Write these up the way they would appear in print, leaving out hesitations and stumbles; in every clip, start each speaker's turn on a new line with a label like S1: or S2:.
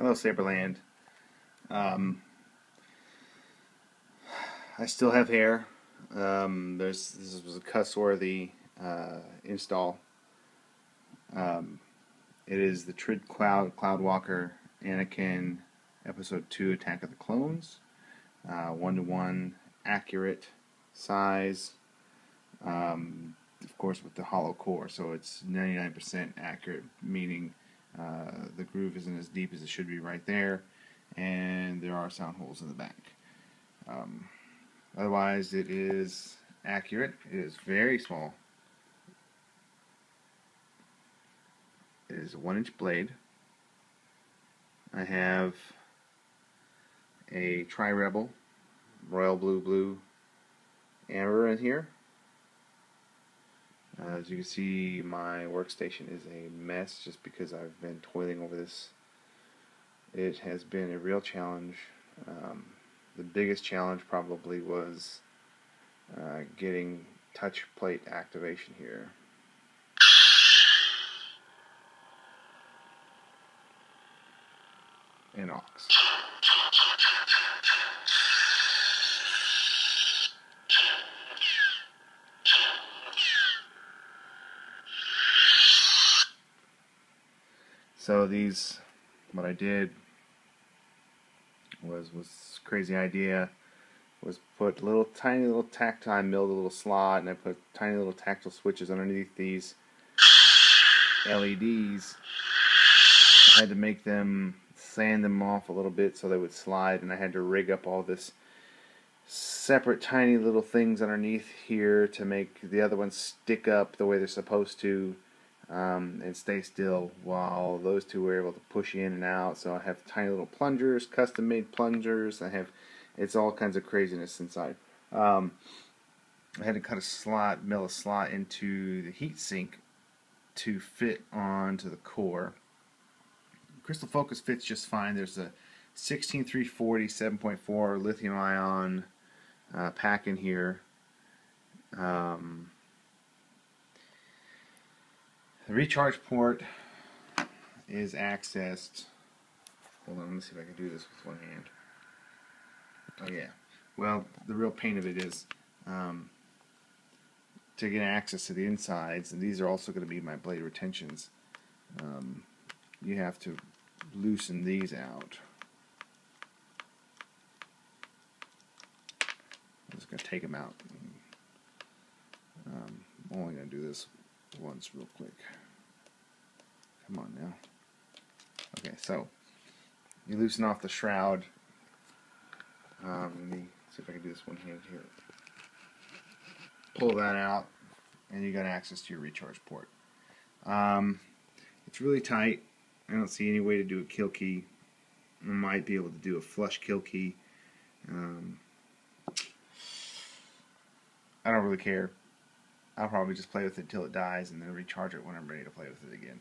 S1: Hello, Saberland. Um, I still have hair. This was a cuss-worthy install. It is the Tridcloudwalker Anakin Episode 2 Attack of the Clones. 1-to-1 accurate size. Of course, with the hollow core, so it's 99% accurate, meaning the groove isn't as deep as it should be right there, and there are sound holes in the back. Otherwise, it is accurate. It is very small. It is a 1-inch blade. I have a Tri-Rebel Royal Blue Amber in here. As you can see, my workstation is a mess just because I've been toiling over this. It has been a real challenge. The biggest challenge probably was getting touch plate activation here. And aux. So what I did was crazy idea, was put tiny little tactile milled a little slot, and I put tiny little tactile switches underneath these LEDs. I had to make them, sand them off a little bit so they would slide, and I had to rig up all this separate tiny little things underneath here to make the other ones stick up the way they're supposed to. And stay still while those two were able to push in and out. So I have tiny little plungers, custom made plungers. It's all kinds of craziness inside. I had to cut a slot, mill a slot into the heat sink to fit onto the core. Crystal Focus fits just fine. There's a 16340 7.4 lithium ion pack in here. The recharge port is accessed. Hold on, let me see if I can do this with one hand. Oh yeah. Well, the real pain of it is to get access to the insides, and these are also going to be my blade retentions. You have to loosen these out. I'm just going to take them out. I'm only going to do this once real quick. Come on now. Okay, so you loosen off the shroud. Let me see if I can do this one hand here. Pull that out, and you got access to your recharge port. It's really tight. I don't see any way to do a kill key. I might be able to do a flush kill key. I don't really care. I'll probably just play with it until it dies and then recharge it when I'm ready to play with it again.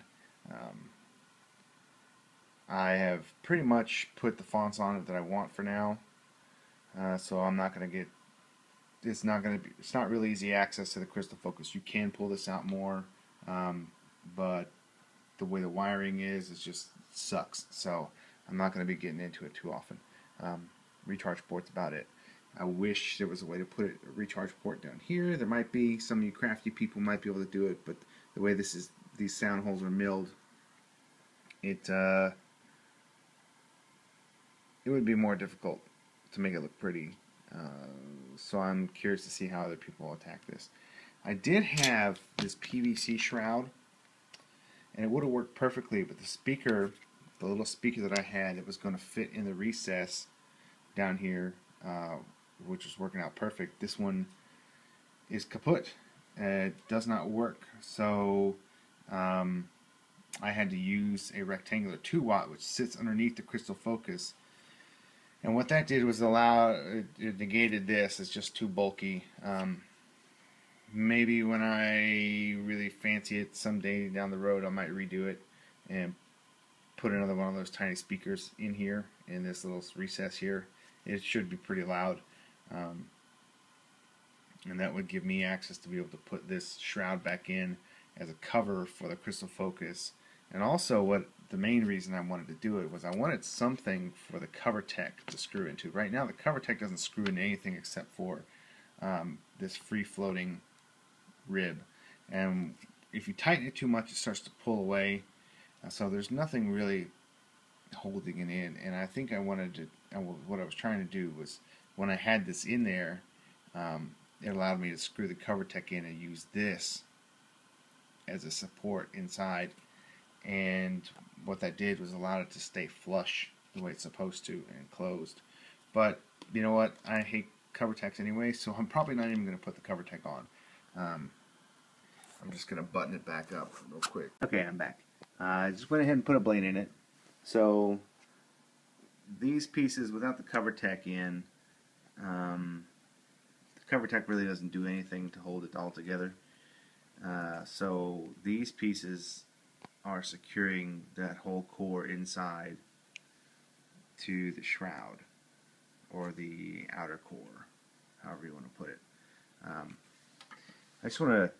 S1: I have pretty much put the fonts on it that I want for now, so I'm not going to get. It's not really easy access to the Crystal Focus. You can pull this out more, but the way the wiring is, it just sucks. So I'm not going to be getting into it too often. Recharge port's about it. I wish there was a way to put a recharge port down here. There might be. Some of you crafty people might be able to do it, but the way these sound holes are milled, it would be more difficult to make it look pretty. So I'm curious to see how other people attack this. I did have this PVC shroud, and it would have worked perfectly, but the little speaker that I had, it was going to fit in the recess down here, which was working out perfect. This one is kaput. It does not work. So I had to use a rectangular 2-watt, which sits underneath the Crystal Focus. And what that did was it negated this. It's just too bulky. Maybe when I really fancy it someday down the road, I might redo it and put another one of those tiny speakers in here, in this little recess here. It should be pretty loud. And that would give me access to be able to put this shroud back in as a cover for the Crystal Focus. And also what the main reason I wanted to do it was I wanted something for the cover tech to screw into. Right now the cover tech doesn't screw into anything except for this free-floating rib, and if you tighten it too much it starts to pull away, so there's nothing really holding it in. And I think I wanted to, what I was trying to do was, when I had this in there, it allowed me to screw the cover tech in and use this as a support inside, and what that did was allowed it to stay flush the way it's supposed to and closed. But you know what, I hate cover techs anyway, so I'm probably not even going to put the cover tech on. I'm just going to button it back up real quick. Okay, I'm back. I just went ahead and put a blade in it. So these pieces without the cover tech in, the cover tech really doesn't do anything to hold it all together. So these pieces are securing that whole core inside to the shroud, or the outer core, however you want to put it. I just want to,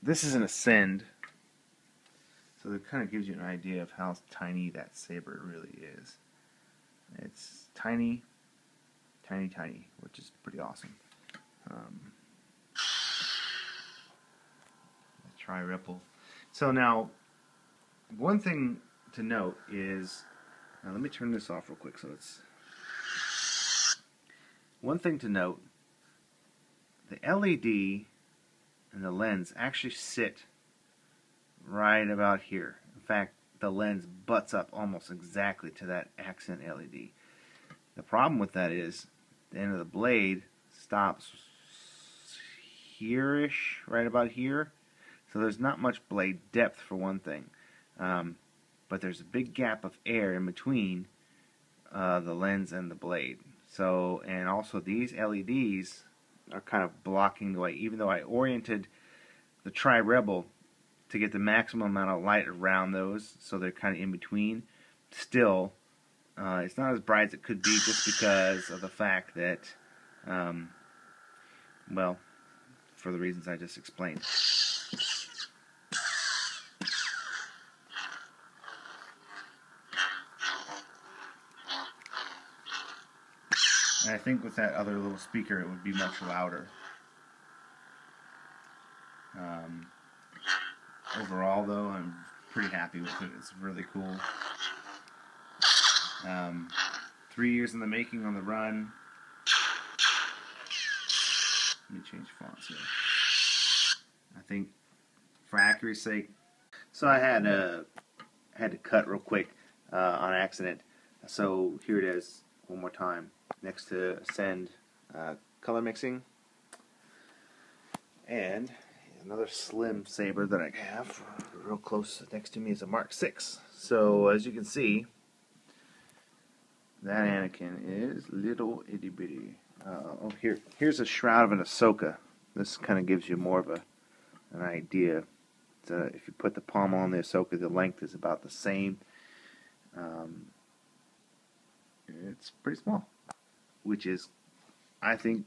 S1: this is an Ascend, so it kind of gives you an idea of how tiny that saber really is. It's tiny, tiny, tiny, which is pretty awesome. Tri-ripple. So now, one thing to note is, let me turn this off real quick so it's... One thing to note, the LED and the lens actually sit right about here. In fact, the lens butts up almost exactly to that accent LED. The problem with that is the end of the blade stops here-ish, right about here. So there's not much blade depth for one thing. But there's a big gap of air in between the lens and the blade. So, and also these LEDs are kind of blocking the way, even though I oriented the Tri-Rebel to get the maximum amount of light around those, so they're kind of in between. Still, it's not as bright as it could be, just because of the fact that, well, for the reasons I just explained. And I think with that other little speaker it would be much louder. Overall though, I'm pretty happy with it. It's really cool. 3 years in the making on the run. Let me change fonts here. I think for accuracy's sake, so I had to cut real quick on accident. So here it is one more time, next to Ascend color mixing, and another slim saber that I have real close next to me is a Mark 6. So as you can see, that Anakin is little itty bitty. Oh, here's a shroud of an Ahsoka. This kind of gives you more of an idea. If you put the pommel on the Ahsoka, the length is about the same. It's pretty small, which is, I think,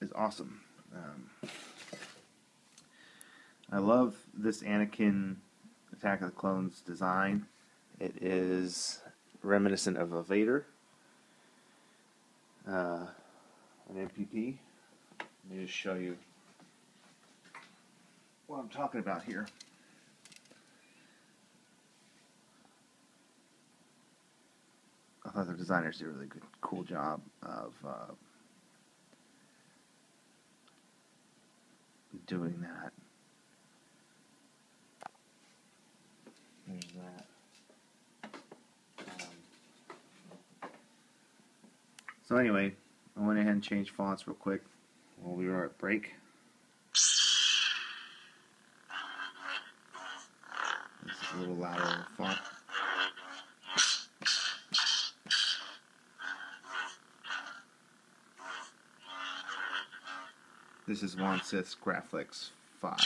S1: is awesome. I love this Anakin Attack of the Clones design. It is reminiscent of a Vader, an MPP. Let me just show you what I'm talking about here. I thought the designers did a really cool job of doing that. There's that. So anyway, I went ahead and changed fonts real quick while we were at break. This is a little louder font. This is One Sith's Graphics 5.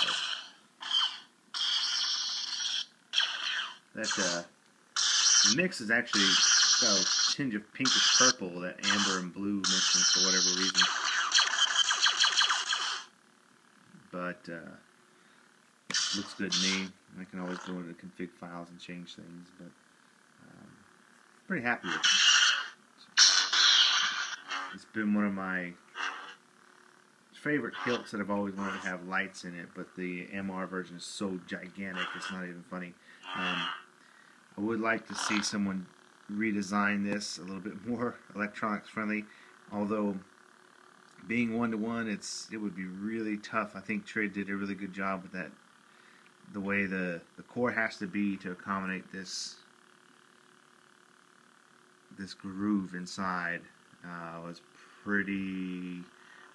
S1: That the mix is actually got a tinge of pinkish purple, that amber and blue mixing for whatever reason. But looks good to me. I can always go into the config files and change things, but pretty happy with it. It's been one of my favorite hilts that I've always wanted to have lights in it, but the MR version is so gigantic it's not even funny. I would like to see someone redesign this a little bit more electronics friendly, although being one-to-one, it would be really tough. I think Trid did a really good job with that. The way the core has to be to accommodate this groove inside was pretty.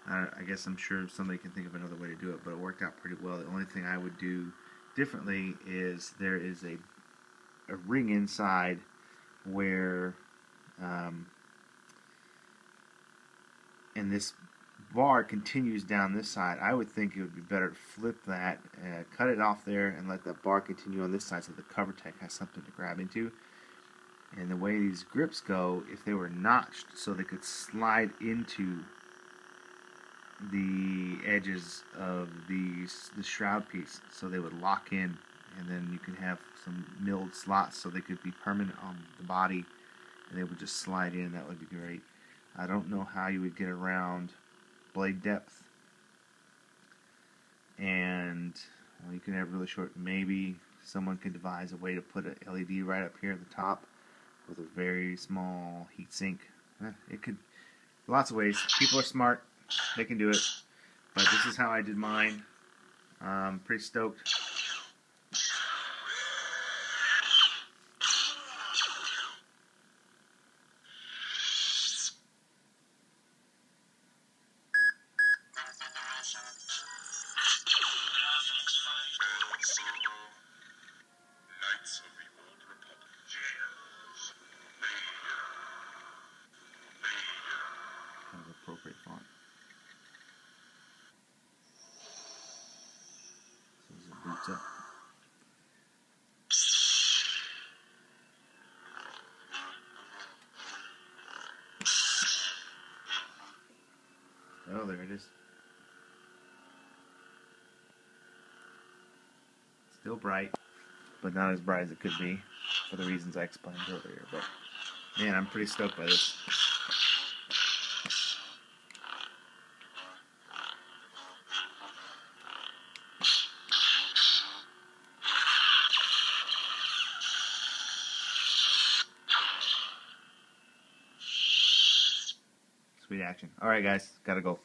S1: I guess I'm sure somebody can think of another way to do it, but it worked out pretty well. The only thing I would do differently is there is a ring inside where, and this bar continues down this side. I would think it would be better to flip that, cut it off there, and let that bar continue on this side so the cover tech has something to grab into. And the way these grips go, if they were notched so they could slide into the edges of the shroud piece, so they would lock in, and then you can have some milled slots so they could be permanent on the body, and they would just slide in. That would be great. I don't know how you would get around blade depth, and well, you can have really short. Maybe someone could devise a way to put an LED right up here at the top with a very small heat sink. It could, lots of ways. People are smart. They can do it. But this is how I did mine. Pretty stoked. Kind of appropriate font. So as it boots up. Oh, there it is. Still bright, but not as bright as it could be for the reasons I explained earlier. But man, I'm pretty stoked by this. Sweet action. Alright guys, gotta go.